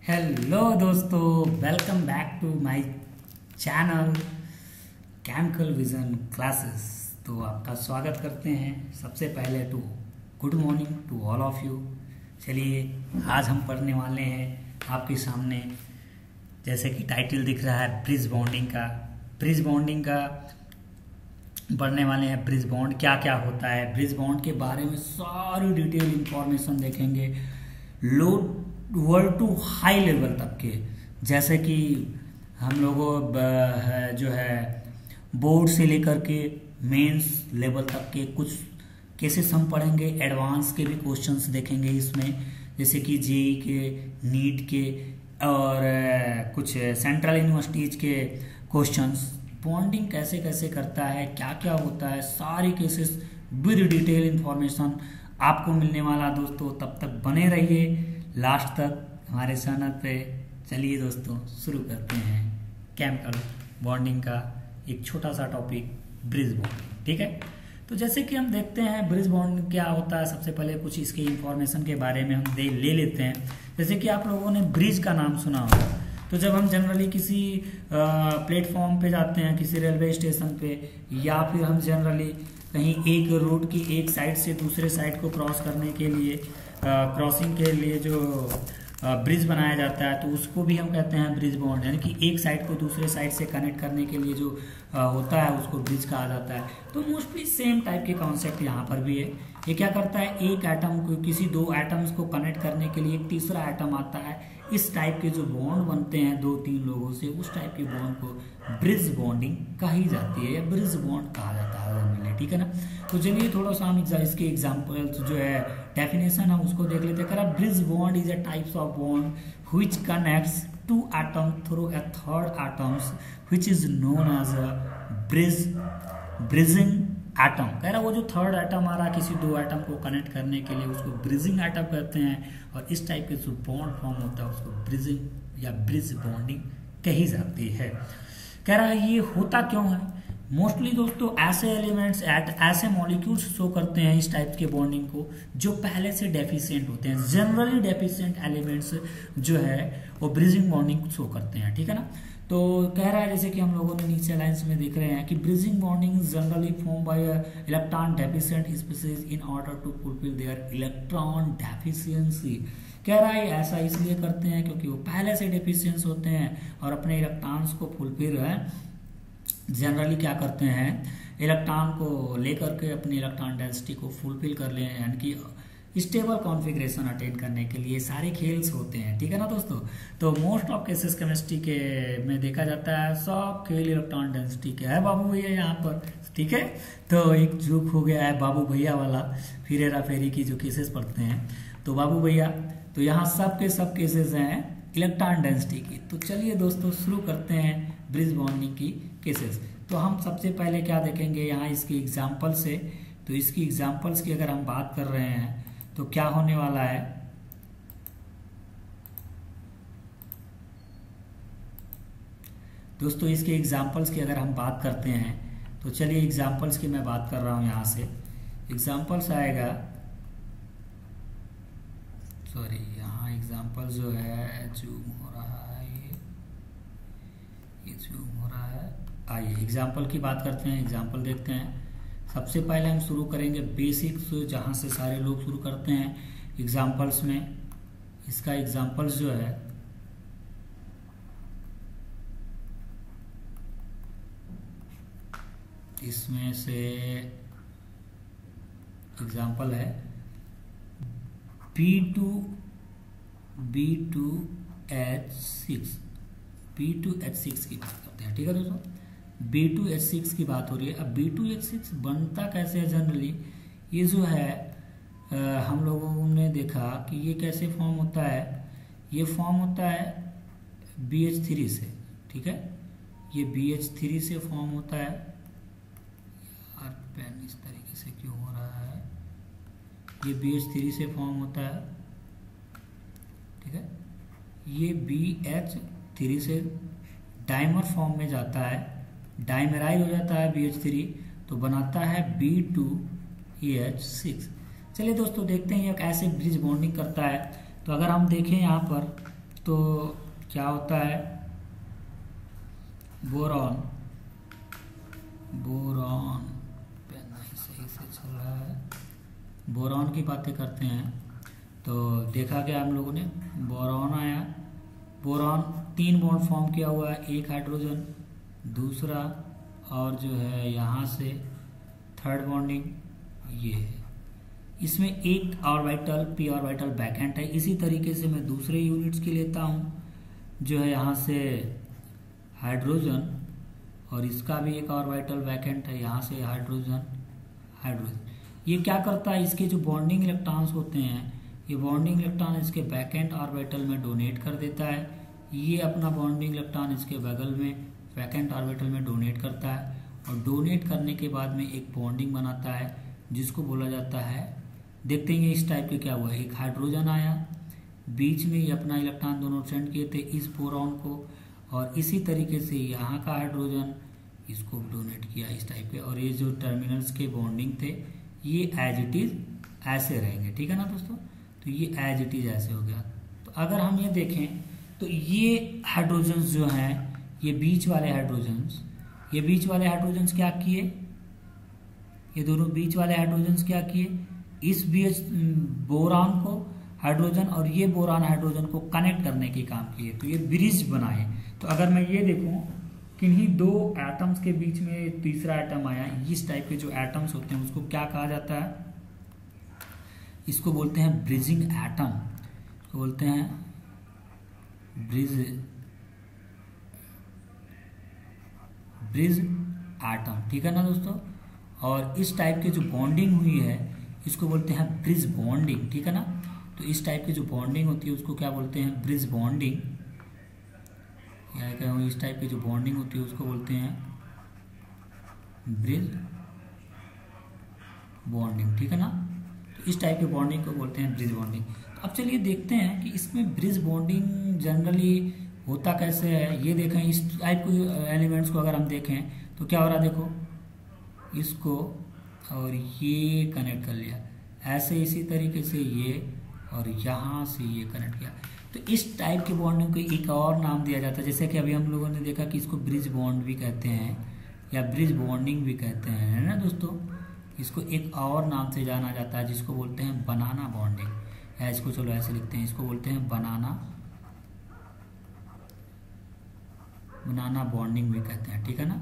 Hello दोस्तों, welcome back to my channel chemical vision classes. तो आपका स्वागत करते हैं। सबसे पहले good morning to all of you. चलिए आज हम पढ़ने वाले हैं आपके सामने, जैसे कि टाइटल दिख रहा है ब्रिज बॉन्डिंग का पढ़ने वाले हैं। ब्रिज बॉन्ड क्या क्या होता है, ब्रिज बॉन्ड के बारे में सारी डिटेल इंफॉर्मेशन देखेंगे, लो वर्ड टू हाई लेवल तक के। जैसे कि हम लोगों जो है बोर्ड से लेकर के मेंस लेवल तक के कुछ केसेस हम पढ़ेंगे। एडवांस के भी क्वेश्चंस देखेंगे इसमें, जैसे कि जेई के, नीट के और कुछ सेंट्रल यूनिवर्सिटीज के क्वेश्चंस। बॉन्डिंग कैसे कैसे करता है, क्या क्या होता है, सारी केसेस विद डिटेल इंफॉर्मेशन आपको मिलने वाला दोस्तों। तब तक बने रहिए लास्ट तक हमारे चैनल पे। चलिए दोस्तों शुरू करते हैं केमिकल बॉन्डिंग का एक छोटा सा टॉपिक, ब्रिज बॉन्डिंग। ठीक है, तो जैसे कि हम देखते हैं ब्रिज बॉन्डिंग क्या होता है। सबसे पहले कुछ इसके इंफॉर्मेशन के बारे में हम ले लेते हैं। जैसे कि आप लोगों ने ब्रिज का नाम सुना होगा, तो जब हम जनरली किसी प्लेटफॉर्म पे जाते हैं, किसी रेलवे स्टेशन पे, या फिर हम जनरली कहीं एक रोड की एक साइड से दूसरे साइड को क्रॉस करने के लिए, क्रॉसिंग के लिए जो ब्रिज बनाया जाता है, तो उसको भी हम कहते हैं ब्रिज बॉन्ड। यानी कि एक साइड को दूसरे साइड से कनेक्ट करने के लिए जो होता है उसको ब्रिज कहा जाता है। तो मोस्टली सेम टाइप के कॉन्सेप्ट यहाँ पर भी है। ये क्या करता है, एक एटम को किसी दो एटम्स को कनेक्ट करने के लिए एक तीसरा एटम आता है। इस टाइप के जो बॉन्ड बनते हैं दो तीन लोगों से, उस टाइप के बॉन्ड को ब्रिज बॉन्डिंग कही जाती है या ब्रिज बॉन्ड कहा जाता है। ठीक है ना। तो चलिए थोड़ा सा हम इसके एग्जाम्पल जो है डेफिनेशन हम उसको देख लेते हैं। Bridge bond is a types of bond which connects to atom through a third atoms which is known as a bridging atom. कह रहा वो जो थर्ड एटम आ रहा है किसी दो एटम को कनेक्ट करने के लिए, उसको ब्रिजिंग एटम कहते हैं। और इस टाइप के जो बॉन्ड फॉर्म होता है उसको ब्रिजिंग या ब्रिज बॉन्डिंग कही जाती है। कह रहा है ये होता क्यों है। मोस्टली दोस्तों ऐसे एलिमेंट्स ऐसे मॉलिक्यूल्स शो करते हैं इस टाइप के बॉन्डिंग को जो पहले से डेफिशिएंट होते हैं। जनरली डेफिशिएंट एलिमेंट्स जो है वो ब्रिजिंग बॉन्डिंग शो करते हैं। ठीक है ना। तो कह रहा है जैसे कि हम लोगों ने नीचे लाइंस में देख रहे हैं कि bridging bonding generally form by electron deficient species in order to fulfil their electron deficiency. कह रहा है ऐसा इसलिए करते हैं क्योंकि वो पहले से डेफिशिएंट होते हैं और अपने इलेक्ट्रॉन्स को फुलफिल जनरली क्या करते हैं, इलेक्ट्रॉन को लेकर के अपनी इलेक्ट्रॉन डेंसिटी को फुलफिल कर ले, यानी कि स्टेबल कॉन्फ़िगरेशन अटेन करने के लिए सारे खेल्स होते हैं। ठीक है ना दोस्तों। तो मोस्ट ऑफ केसेस केमिस्ट्री के में देखा जाता है सब खेल इलेक्ट्रॉन डेंसिटी के है बाबू भैया यहाँ पर। ठीक है, तो एक झूक हो गया है बाबू भैया वाला, फिर हेरा फेरी की जो केसेस पढ़ते हैं तो बाबू भैया, तो यहाँ सब के सब केसेस हैं इलेक्ट्रॉन डेंसिटी की। तो चलिए दोस्तों शुरू करते हैं ब्रिज बॉन्डिंग की केसेस। तो हम सबसे पहले क्या देखेंगे यहाँ इसकी एग्जांपल से। तो इसकी एग्जांपल्स की अगर हम बात कर रहे हैं तो क्या होने वाला है, दोस्तों इसके एग्जांपल्स की अगर हम बात करते हैं तो चलिए एग्जांपल्स की मैं बात कर रहा हूं। यहाँ से एग्जांपल्स आएगा, सॉरी यहाँ एग्जांपल जो है जूम हो रहा है, ये जूम हो रहा है। आइए एग्जांपल की बात करते हैं, एग्जांपल देखते हैं। सबसे पहले हम शुरू करेंगे बेसिक्स, जहाँ से सारे लोग शुरू करते हैं एग्जांपल्स में। इसका एग्जांपल्स जो है इसमें से एग्जांपल है B2H6 की बात करते हैं। ठीक है दोस्तों, B2H6 की बात हो रही है। अब B2H6 बनता कैसे है जनरली, ये जो है हम लोगों ने देखा कि ये कैसे फॉर्म होता है। ये फॉर्म होता है BH3 से। ठीक है, ये BH3 से फॉर्म होता है। यार पेन इस तरीके से क्यों हो रहा है, ये BH3 से फॉर्म होता है। ठीक है, ये BH3 से डाइमर फॉर्म में जाता है, डाइमराइज हो जाता है BH3, तो बनाता है B2H6। चलिए दोस्तों देखते हैं ये कैसे ब्रिज बॉन्डिंग करता है। तो अगर हम देखें यहाँ पर तो क्या होता है, बोरॉन पेन नहीं सही से चल रहा है, बोरॉन की बातें करते हैं तो देखा गया हम लोगों ने, बोरॉन आया, बोरॉन 3 बॉन्ड फॉर्म किया हुआ है, एक हाइड्रोजन, दूसरा और जो है यहाँ से थर्ड बॉन्डिंग ये है, इसमें एक ऑर्बिटल पी ऑर्बिटल वैकेंट है। इसी तरीके से मैं दूसरे यूनिट्स की लेता हूँ, जो है यहाँ से हाइड्रोजन और इसका भी एक ऑर्बिटल वैकेंट है, यहाँ से हाइड्रोजन। ये क्या करता है, इसके जो बॉन्डिंग इलेक्ट्रॉन्स होते हैं, ये बॉन्डिंग इलेक्ट्रॉन इसके वैकेंट ऑर्बिटल में डोनेट कर देता है, ये अपना बॉन्डिंग इलेक्ट्रॉन इसके बगल में वैकेंट ऑर्बिटल में डोनेट करता है, और डोनेट करने के बाद में एक बॉन्डिंग बनाता है जिसको बोला जाता है, देखते हैं इस टाइप के क्या हुआ, एक हाइड्रोजन आया, बीच में ये अपना इलेक्ट्रॉन दोनों सेंड किए थे इस बोरॉन को, और इसी तरीके से यहाँ का हाइड्रोजन इसको डोनेट किया इस टाइप के, और ये जो टर्मिनल्स के बॉन्डिंग थे ये एज इट इज ऐसे रहेंगे, ठीक है ना दोस्तों। तो ये एज इट इज ऐसे हो गया। तो अगर हम ये देखें तो ये हाइड्रोजन्स जो हैं, ये बीच वाले हाइड्रोजन्स क्या किए, ये दोनों बीच वाले हाइड्रोजन्स क्या किए, इस बीच बोरान को हाइड्रोजन और ये बोरान हाइड्रोजन को कनेक्ट करने के काम किए, तो ये ब्रिज बनाए। तो अगर मैं ये देखूं किन्हीं 2 एटम्स के बीच में तीसरा एटम आया, इस टाइप के जो एटम्स होते हैं उसको क्या कहा जाता है, इसको बोलते हैं ब्रिजिंग एटम, इसको बोलते हैं ब्रिज एटम, ठीक है ना दोस्तों। और इस टाइप के जो बॉन्डिंग हुई है इसको बोलते हैं ब्रिज बॉन्डिंग, ठीक है ना। तो इस टाइप की जो बॉन्डिंग होती है उसको क्या बोलते हैं, ब्रिज बॉन्डिंग, या क्या इस टाइप की जो बॉन्डिंग होती है उसको बोलते हैं ब्रिज बॉन्डिंग, ठीक है ना। तो इस टाइप की बॉन्डिंग को बोलते हैं ब्रिज बॉन्डिंग। तो अब चलिए देखते हैं कि इसमें ब्रिज बॉन्डिंग जनरली होता कैसे है। ये देखें, इस टाइप के एलिमेंट्स को अगर हम देखें तो क्या हो रहा है, देखो इसको और ये कनेक्ट कर लिया ऐसे, इसी तरीके से ये और यहाँ से ये कनेक्ट किया। तो इस टाइप के बॉन्डिंग को एक और नाम दिया जाता है, जैसे कि अभी हम लोगों ने देखा कि इसको ब्रिज बॉन्ड भी कहते हैं या ब्रिज बॉन्डिंग भी कहते हैं, है ना दोस्तों। इसको एक और नाम से जाना जाता है जिसको बोलते हैं बनाना बॉन्डिंग, या इसको चलो ऐसे लिखते हैं, इसको बोलते हैं बनाना बॉन्डिंग भी कहते हैं, ठीक है ना।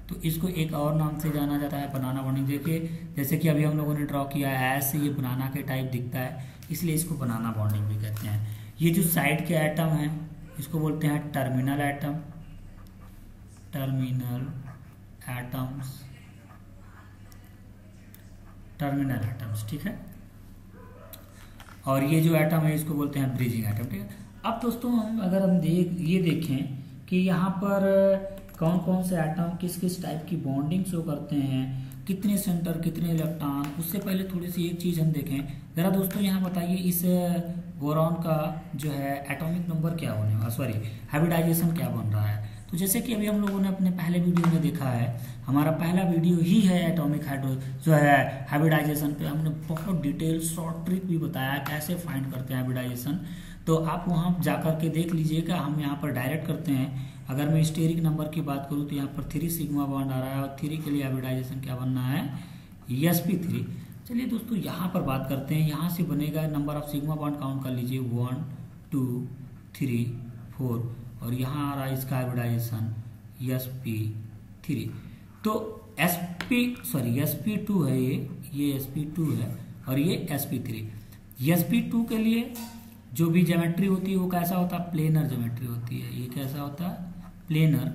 तो इसको एक और नाम से जाना जाता है बनाना बॉन्डिंग। देखिए जैसे कि अभी हम लोगों ने ड्रॉ किया है, ऐसे ये बनाना के टाइप दिखता है, इसलिए इसको बनाना बॉन्डिंग भी कहते हैं। ये जो साइड के एटम हैं इसको बोलते हैं टर्मिनल एटम्स, ठीक है। और ये जो एटम है इसको बोलते हैं ब्रिजिंग एटम, ठीक है। अब दोस्तों अगर हम ये देखें कि यहाँ पर कौन कौन से एटम किस किस टाइप की बॉन्डिंग शो करते हैं, कितने सेंटर कितने इलेक्ट्रॉन, उससे पहले थोड़ी सी एक चीज़ हम देखें जरा दोस्तों। यहाँ बताइए इस बोरॉन का जो है एटॉमिक नंबर क्या होने वाला, सॉरी हाइब्रिडाइजेशन क्या बन रहा है। तो जैसे कि अभी हम लोगों ने अपने पहले वीडियो में देखा है, हमारा पहला वीडियो ही है एटॉमिक जो है हाइब्रिडाइजेशन पे, हमने बहुत डिटेल शॉर्ट ट्रिक भी बताया कैसे फाइंड करते हैं हाइब्रिडाइजेशन। तो आप वहाँ जाकर के देख लीजिएगा। हम यहाँ पर डायरेक्ट करते हैं। अगर मैं स्टेरिक नंबर की बात करूँ तो यहाँ पर 3 सिग्मा बॉन्ड आ रहा है और 3 के लिए हाइब्रिडाइजेशन क्या बनना है, sp3। चलिए दोस्तों यहाँ पर बात करते हैं। यहाँ से बनेगा number of sigma bond count कर लीजिए 1 2 3 4 और यहाँ आ रहा है इसका हाइब्रिडाइजेशन sp3। तो sp2 है, ये sp2 है और ये sp3। sp2 के लिए जो भी ज्योमेट्री होती है वो कैसा होता है, प्लेनर ज्योमेट्री होती है। ये कैसा होता है, प्लेनर।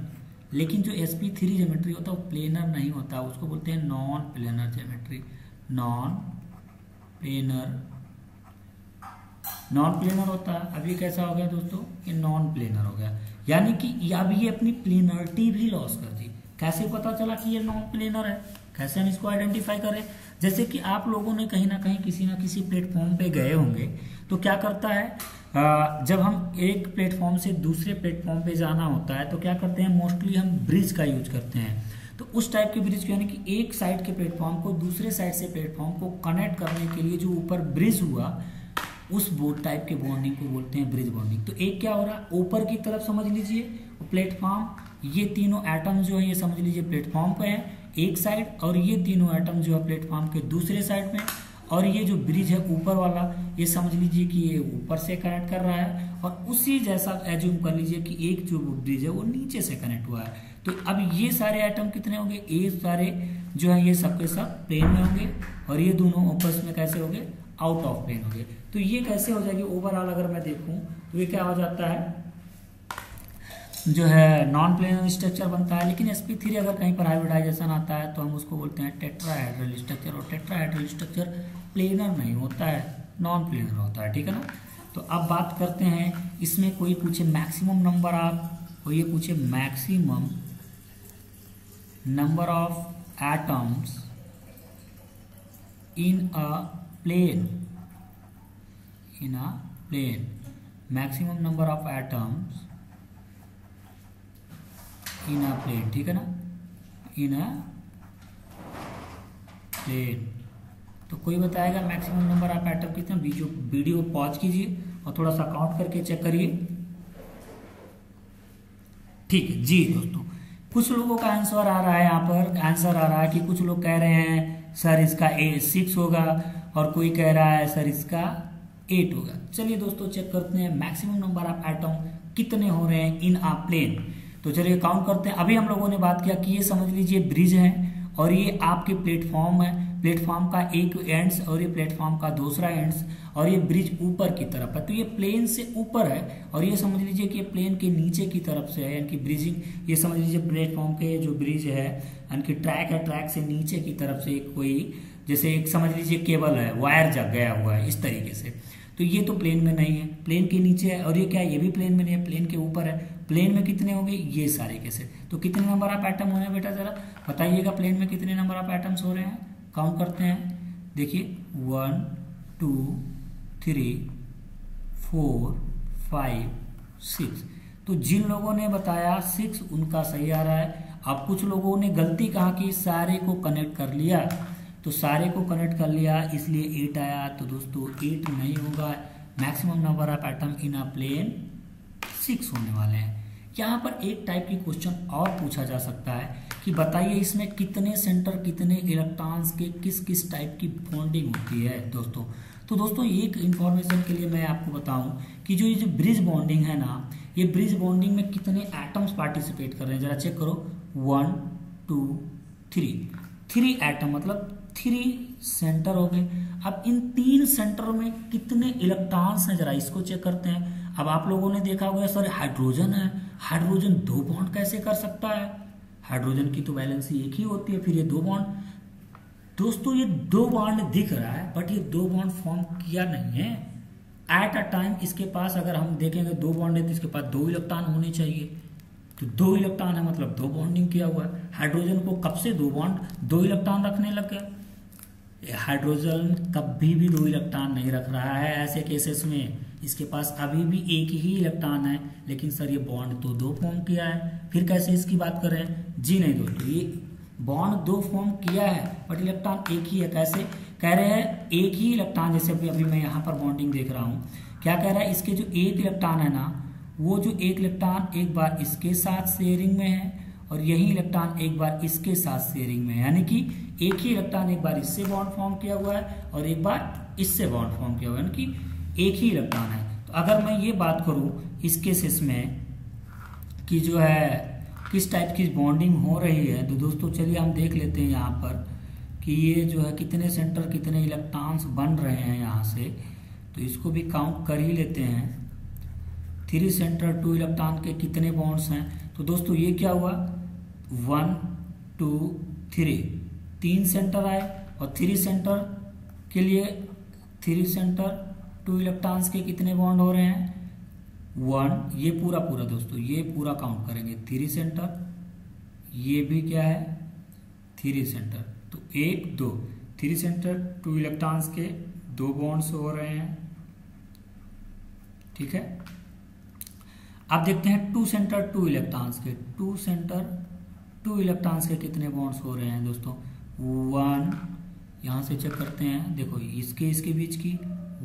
लेकिन जो sp3 ज्योमेट्री होता है वो प्लेनर नहीं होता, उसको बोलते हैं non planar geometry. Non planar होता है। अब ये कैसा हो गया दोस्तों, ये नॉन प्लेनर हो गया, यानी कि अब ये अपनी प्लेनरिटी भी लॉस कर दी। कैसे पता चला कि ये नॉन प्लेनर है, कैसे हम इसको आइडेंटिफाई करें। जैसे कि आप लोगों ने कहीं ना कहीं किसी ना किसी प्लेटफॉर्म पे गए होंगे, तो क्या करता है, जब हम एक प्लेटफॉर्म से दूसरे प्लेटफॉर्म पे जाना होता है तो क्या करते हैं, मोस्टली हम ब्रिज का यूज करते हैं। तो उस टाइप के ब्रिज यानी कि एक साइड के प्लेटफॉर्म को दूसरे साइड से प्लेटफॉर्म को कनेक्ट करने के लिए जो ऊपर ब्रिज हुआ उस बोर्ड टाइप के बॉन्डिंग को बोलते हैं ब्रिज बॉन्डिंग। तो एक क्या हो रहा है, ऊपर की तरफ समझ लीजिए प्लेटफॉर्म, ये तीनों एटम जो है ये समझ लीजिए प्लेटफॉर्म पे है एक साइड, और ये तीनों एटम जो है प्लेटफॉर्म के दूसरे साइड में, और ये जो ब्रिज है ऊपर वाला ये समझ लीजिए कि ये ऊपर से कनेक्ट कर रहा है, और उसी जैसा एज्यूम कर लीजिए कि एक जो ब्रिज है वो नीचे से कनेक्ट हुआ है। तो अब ये सारे एटम कितने होंगे, ये सारे जो है ये सबके सब प्लेन में होंगे, और ये दोनों आपस में कैसे होंगे, आउट ऑफ प्लेन होंगे। तो ये कैसे हो जाएगी, ओवरऑल अगर मैं देखूं तो ये क्या हो जाता है, जो है नॉन प्लेनर स्ट्रक्चर बनता है। लेकिन sp3 अगर कहीं पर हाइब्रिडाइजेशन आता है तो हम उसको बोलते हैं टेट्राहेड्रल स्ट्रक्चर, और टेट्राहेड्रल स्ट्रक्चर प्लेनर नहीं होता है, नॉन प्लेनर होता है, ठीक है ना। तो अब बात करते हैं, इसमें कोई पूछे मैक्सिमम नंबर ऑफ, और ये पूछे maximum number of atoms in a plane, in a plane, maximum number of atoms in a plane, ठीक है ना, इन अ प्लेन। तो कोई बताएगा मैक्सिमम नंबर ऑफ एटम कितना, वीडियो पॉज कीजिए और थोड़ा सा काउंट करके चेक करिए। ठीक है जी दोस्तों, कुछ लोगों का आंसर आ रहा है, यहाँ पर आंसर आ रहा है कि कुछ लोग कह रहे हैं सर इसका 6 होगा, और कोई कह रहा है सर इसका 8 होगा। चलिए दोस्तों चेक करते हैं मैक्सिमम नंबर ऑफ एटम कितने हो रहे हैं इन अ प्लेन। तो चलिए काउंट करते हैं। अभी हम लोगों ने बात किया कि ये समझ लीजिए ब्रिज है, और ये आपके प्लेटफॉर्म है, प्लेटफॉर्म का एक एंड्स और ये प्लेटफॉर्म का दूसरा एंड्स, और ये ब्रिज ऊपर की तरफ है, तो ये प्लेन से ऊपर है, और ये समझ लीजिए कि प्लेन के नीचे की तरफ से है, यानी कि ब्रिजिंग, ये समझ लीजिए प्लेटफॉर्म के जो ब्रिज है यानी कि ट्रैक है, ट्रैक से नीचे की तरफ से कोई जैसे एक समझ लीजिए केबल है, वायर जग गया हुआ है इस तरीके से। तो ये तो प्लेन में नहीं है, प्लेन के नीचे है, और ये क्या है, ये भी प्लेन में नहीं है, प्लेन के ऊपर है। प्लेन में कितने होंगे, ये सारे कैसे, तो कितने नंबर ऑफ एटम हो रहे हैं बेटा, जरा बताइएगा प्लेन में कितने नंबर ऑफ एटम्स हो रहे हैं। काउंट करते हैं, देखिए 1 2 3 4 5 6। तो जिन लोगों ने बताया 6 उनका सही आ रहा है। अब कुछ लोगों ने गलती कहा कि सारे को कनेक्ट कर लिया, तो सारे को कनेक्ट कर लिया इसलिए 8 आया। तो दोस्तों 8 नहीं होगा, maximum number of atom in a plane 6 होने वाले हैं। यहाँ पर एक टाइप की क्वेश्चन और पूछा जा सकता है कि बताइए इसमें कितने सेंटर, कितने इलेक्ट्रॉन्स के किस किस टाइप की बॉन्डिंग होती है दोस्तों। तो दोस्तों एक इंफॉर्मेशन के लिए मैं आपको बताऊं कि जो ये जो ब्रिज बॉन्डिंग है ना, ये ब्रिज बॉन्डिंग में कितने एटम्स पार्टिसिपेट कर रहे हैं, जरा चेक करो। 1 2 3 एटम, मतलब 3 सेंटर हो गए। अब इन 3 सेंटर में कितने इलेक्ट्रॉन्स हैं, जरा इसको चेक करते हैं। अब आप लोगों ने देखा होगा सर हाइड्रोजन है, हाइड्रोजन 2 बॉन्ड कैसे कर सकता है, हाइड्रोजन की तो वैलेंसी एक ही होती है, फिर ये 2 बॉन्ड। दोस्तों ये 2 बॉन्ड दिख रहा है बट ये 2 बॉन्ड फॉर्म किया नहीं है एट अ टाइम। इसके पास अगर हम देखेंगे 2 बॉन्ड है तो इसके पास 2 इलेक्ट्रॉन होने चाहिए, तो 2 इलेक्ट्रॉन है मतलब 2 बॉन्डिंग किया हुआ है। हाइड्रोजन को कब से 2 बॉन्ड 2 इलेक्ट्रॉन रखने लग गया, हाइड्रोजन कभी भी 2 इलेक्ट्रॉन नहीं रख रहा है। ऐसे केसेस में इसके पास अभी भी एक ही इलेक्ट्रॉन है, लेकिन सर ये बॉन्ड तो 2 फॉर्म किया है, फिर कैसे इसकी बात कर रहे हैं। जी नहीं दोस्तों, ये बॉन्ड 2 फॉर्म किया है बट इलेक्ट्रॉन एक ही है। कैसे कह रहे हैं, एक ही इलेक्ट्रॉन, जैसे अभी मैं यहाँ पर बॉन्डिंग देख रहा हूँ, क्या कह रहा है, इसके जो एक इलेक्ट्रॉन है ना, वो जो एक इलेक्ट्रॉन एक बार इसके साथ शेयरिंग में है और यही इलेक्ट्रॉन एक बार इसके साथ शेयरिंग में है, यानी कि एक ही इलेक्ट्रॉन एक बार इससे बॉन्ड फॉर्म किया हुआ है और एक बार इससे बॉन्ड फॉर्म किया हुआ है, यानी कि एक ही इलेक्ट्रॉन है। तो अगर मैं ये बात करूं इस केसेस में कि जो है किस टाइप की बॉन्डिंग हो रही है, तो दोस्तों चलिए हम देख लेते हैं यहाँ पर कि ये जो है कितने सेंटर कितने इलेक्ट्रॉन्स बन रहे हैं यहाँ से। तो इसको भी काउंट कर ही लेते हैं। 3 सेंटर 2 इलेक्ट्रॉन के कितने बॉन्ड्स हैं, तो दोस्तों ये क्या हुआ 1 2 3 सेंटर आए, और 3 सेंटर के लिए 3 सेंटर 2 इलेक्ट्रॉन्स के कितने बॉन्ड हो रहे हैं 1। ये पूरा दोस्तों ये पूरा काउंट करेंगे 3 सेंटर, ये भी क्या है 3 सेंटर, तो 1 2 3 सेंटर 2 इलेक्ट्रॉन्स के 2 बॉन्ड्स हो रहे हैं, ठीक है। अब देखते हैं 2 सेंटर 2 इलेक्ट्रॉन्स के, 2 सेंटर 2 इलेक्ट्रॉन्स के कितने बॉन्ड्स हो रहे हैं दोस्तों 1। यहाँ से चेक करते हैं, देखो इसके बीच की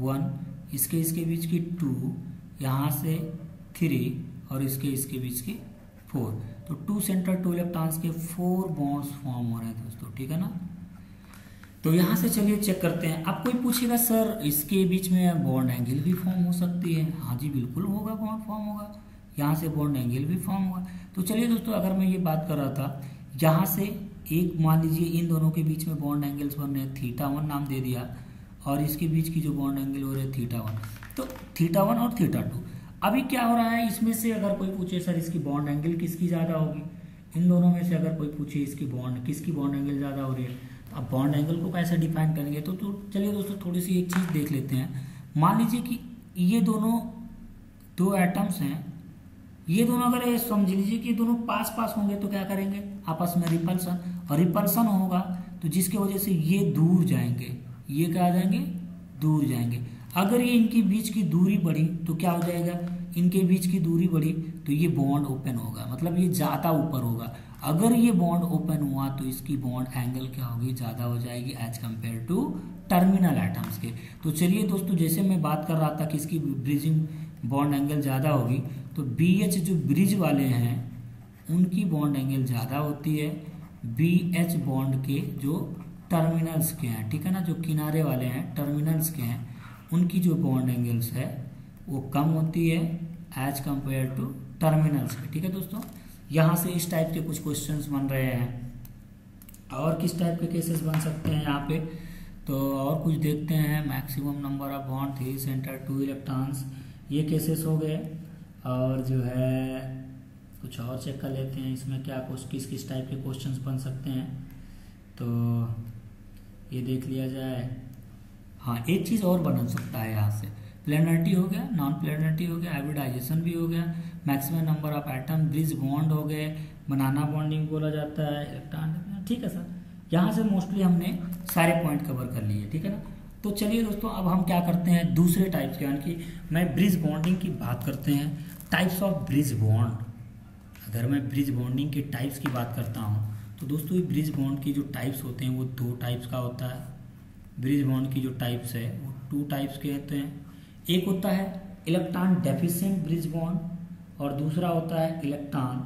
1, इसके बीच की 2, यहाँ से 3 और इसके बीच की 4। तो 2 सेंट्रल 2 इलेक्ट्रॉन्स के 4 बॉन्ड्स फॉर्म हो रहे हैं दोस्तों, ठीक है ना। तो यहाँ से चलिए चेक करते हैं। अब कोई पूछेगा सर इसके बीच में बॉन्ड एंगल भी फॉर्म हो सकती है। हाँ जी बिल्कुल होगा, बॉन्ड फॉर्म होगा, यहाँ से बॉन्ड एंगल भी फॉर्म होगा। तो चलिए दोस्तों, अगर मैं ये बात कर रहा था, यहाँ से एक मान लीजिए इन दोनों के बीच में बॉन्ड एंगल्स बन रहे हैं, θ1 नाम दे दिया, और इसके बीच की जो बॉन्ड एंगल हो रहे हैं θ1, तो θ1 और θ2। अभी क्या हो रहा है, इसमें से अगर कोई पूछे सर इसकी बॉन्ड एंगल किसकी ज़्यादा होगी, इन दोनों में से अगर कोई पूछे इसकी किसकी बॉन्ड एंगल ज़्यादा हो रही है, अब बॉन्ड एंगल को कैसे डिफाइन करेंगे। तो चलिए दोस्तों थोड़ी सी एक चीज़ देख लेते हैं। मान लीजिए कि ये दोनों 2 एटम्स हैं, ये दोनों अगर समझ लीजिए कि दोनों पास पास होंगे तो क्या करेंगे, आपस में रिपल्सन, और रिपल्सन होगा तो जिसकी वजह से ये दूर जाएंगे, ये क्या आ जाएंगे, दूर जाएंगे। अगर ये इनके बीच की दूरी बढ़ी तो क्या हो जाएगा, इनके बीच की दूरी बढ़ी तो ये बॉन्ड ओपन होगा, मतलब ये ज़्यादा ऊपर होगा। अगर ये बॉन्ड ओपन हुआ तो इसकी बॉन्ड एंगल क्या होगी, ज़्यादा हो जाएगी as compare to terminal atoms के। तो चलिए दोस्तों, जैसे मैं बात कर रहा था कि इसकी ब्रिजिंग बॉन्ड एंगल ज़्यादा होगी, तो BH जो ब्रिज वाले हैं उनकी बॉन्ड एंगल ज़्यादा होती है BH बॉन्ड के जो टर्मिनल्स के हैं, ठीक है ना, जो किनारे वाले हैं टर्मिनल्स के हैं, उनकी जो बॉन्ड एंगल्स है वो कम होती है एज कंपेयर टू टर्मिनल्स के, ठीक है दोस्तों। यहाँ से इस टाइप के कुछ क्वेश्चंस बन रहे हैं, और किस टाइप के केसेस बन सकते हैं यहाँ पे, तो और कुछ देखते हैं। Maximum number of bond 3 centre 2 electrons, ये केसेस हो गए। और जो है कुछ और चेक कर लेते हैं इसमें क्या किस किस टाइप के क्वेश्चंस बन सकते हैं, तो ये देख लिया जाए। हाँ, एक चीज़ और बन सकता है यहाँ से, प्लेनरिटी हो गया, नॉन प्लेनरिटी हो गया, हाइब्रिडाइजेशन भी हो गया, maximum number of atom, bridge bond हो गए, बनाना बॉन्डिंग बोला जाता है, इलेक्ट्रॉन, ठीक है सर। यहाँ से मोस्टली हमने सारे पॉइंट कवर कर लिए, ठीक है ना। तो चलिए दोस्तों, अब हम क्या करते हैं दूसरे टाइप्स के, यानी कि मैं ब्रिज बॉन्डिंग की बात करते हैं, टाइप्स ऑफ ब्रिज बॉन्ड। अगर मैं ब्रिज बॉन्डिंग के टाइप्स की बात करता हूँ तो दोस्तों ये ब्रिज बॉन्ड की जो टाइप्स होते हैं वो 2 टाइप्स का होता है। ब्रिज बॉन्ड की जो टाइप्स है वो 2 टाइप्स के होते हैं। एक होता है इलेक्ट्रॉन डेफिशिएंट ब्रिज बॉन्ड, और दूसरा होता है इलेक्ट्रॉन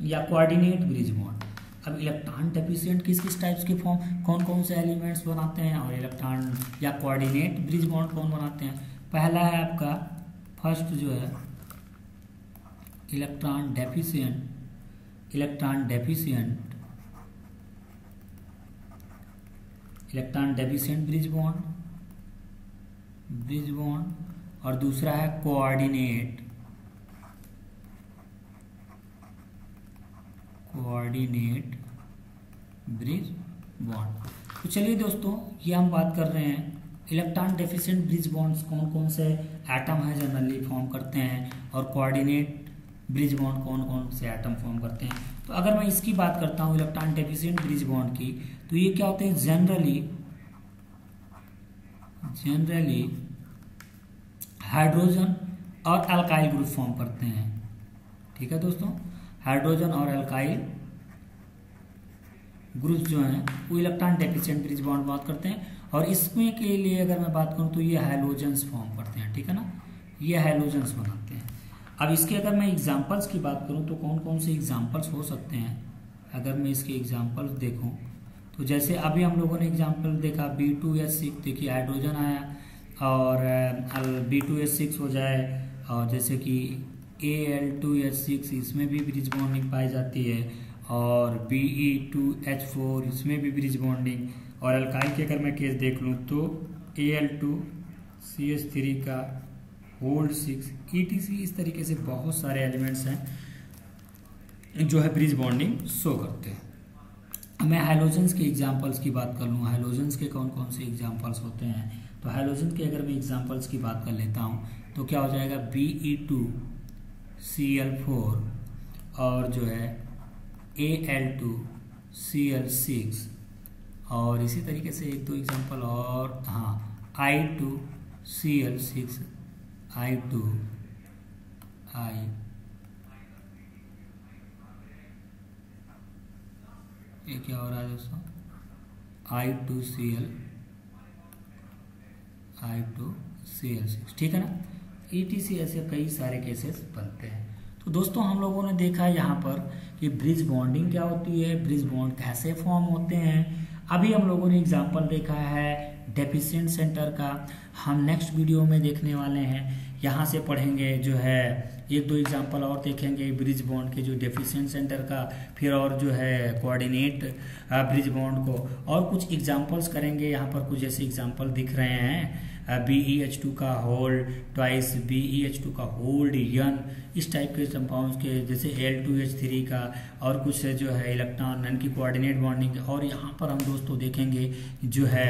या कोऑर्डिनेट ब्रिज बॉन्ड। अब इलेक्ट्रॉन डेफिशिएंट किस किस टाइप्स के फॉर्म, कौन कौन से एलिमेंट्स बनाते हैं, और इलेक्ट्रॉन या कोऑर्डिनेट ब्रिज बॉन्ड कौन बनाते हैं। पहला है आपका फर्स्ट जो है इलेक्ट्रॉन डेफिशिएंट ब्रिज बॉन्ड, और दूसरा है कोऑर्डिनेट ब्रिज बॉन्ड। तो चलिए दोस्तों, ये हम बात कर रहे हैं इलेक्ट्रॉन डेफिशिएंट ब्रिज बॉन्ड्स कौन कौन से एटम है जनरली फॉर्म करते हैं, और कोऑर्डिनेट ब्रिज बॉन्ड कौन कौन से एटम फॉर्म करते हैं। तो अगर मैं इसकी बात करता हूँ इलेक्ट्रॉन डेफिशिएंट ब्रिज बॉन्ड की, तो ये क्या होते हैं, जनरली हाइड्रोजन और अल्काइल ग्रुप फॉर्म करते हैं, ठीक है दोस्तों। हाइड्रोजन और अल्काइल ग्रुप जो हैं वो इलेक्ट्रॉन डेफिशिएंट ब्रिज बॉन्ड बात करते हैं। और इसमें के लिए अगर मैं बात करूँ तो ये हैलोजेंस फॉर्म करते हैं, ठीक है ना, ये हैलोजेंस बनाते हैं। अब इसके अगर मैं एग्जांपल्स की बात करूँ तो कौन कौन से एग्जांपल्स हो सकते हैं, अगर मैं इसके एग्जांपल्स देखूँ तो जैसे अभी हम लोगों ने एग्जांपल देखा B2H6, देखिए हाइड्रोजन आया और B2H6 हो जाए, और जैसे कि Al2H6 इसमें भी ब्रिज बॉन्डिंग पाई जाती है, और Be2H4 इसमें भी ब्रिज बॉन्डिंग। और अल्काइल के अगर मैं केस देख लूँ तो Al2CH3 का होल्ड 6 ETC, इस तरीके से बहुत सारे एलिमेंट्स हैं जो है ब्रिज बॉन्डिंग शो करते हैं। मैं हाइलोजेंस के एग्जांपल्स की बात कर लूँ, हाइलोजेंस के कौन कौन से एग्जांपल्स होते हैं, तो हाइलोजन के अगर मैं एग्जांपल्स की बात कर लेता हूँ तो क्या हो जाएगा, Be2Cl4 और जो है Al2Cl6, और इसी तरीके से एक दो एग्जांपल और, हाँ, I2Cl6 ये क्या हो रहा है दोस्तों, I2Cl Cl6, ठीक है ना। ETC ऐसे कई सारे केसेस बनते हैं। तो दोस्तों हम लोगों ने देखा यहाँ पर कि ब्रिज बॉन्डिंग क्या होती है, ब्रिज बॉन्ड कैसे फॉर्म होते हैं। अभी हम लोगों ने एग्जाम्पल देखा है डेफिशिएंट सेंटर का, हम नेक्स्ट वीडियो में देखने वाले हैं। यहाँ से पढ़ेंगे जो है एक दो एग्जाम्पल और देखेंगे ब्रिज बॉन्ड के, जो डेफिशिएंट सेंटर का, फिर और जो है कोऑर्डिनेट ब्रिज बॉन्ड को, और कुछ एग्जाम्पल्स करेंगे। यहाँ पर कुछ ऐसे एग्जाम्पल दिख रहे हैं, BeH2 का होल्ड ट्वाइस, BeH2 का होल्ड यन, इस टाइप के कंपाउंड्स के, जैसे Al2H3 का, और कुछ जो है इलेक्ट्रॉन नन की कोऑर्डिनेट बॉन्डिंग। और यहाँ पर हम दोस्तों देखेंगे जो है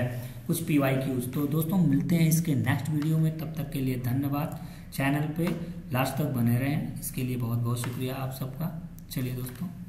कुछ PYQs। तो दोस्तों मिलते हैं इसके नेक्स्ट वीडियो में, तब तक के लिए धन्यवाद। चैनल पे लास्ट तक बने रहें, इसके लिए बहुत बहुत शुक्रिया आप सबका। चलिए दोस्तों।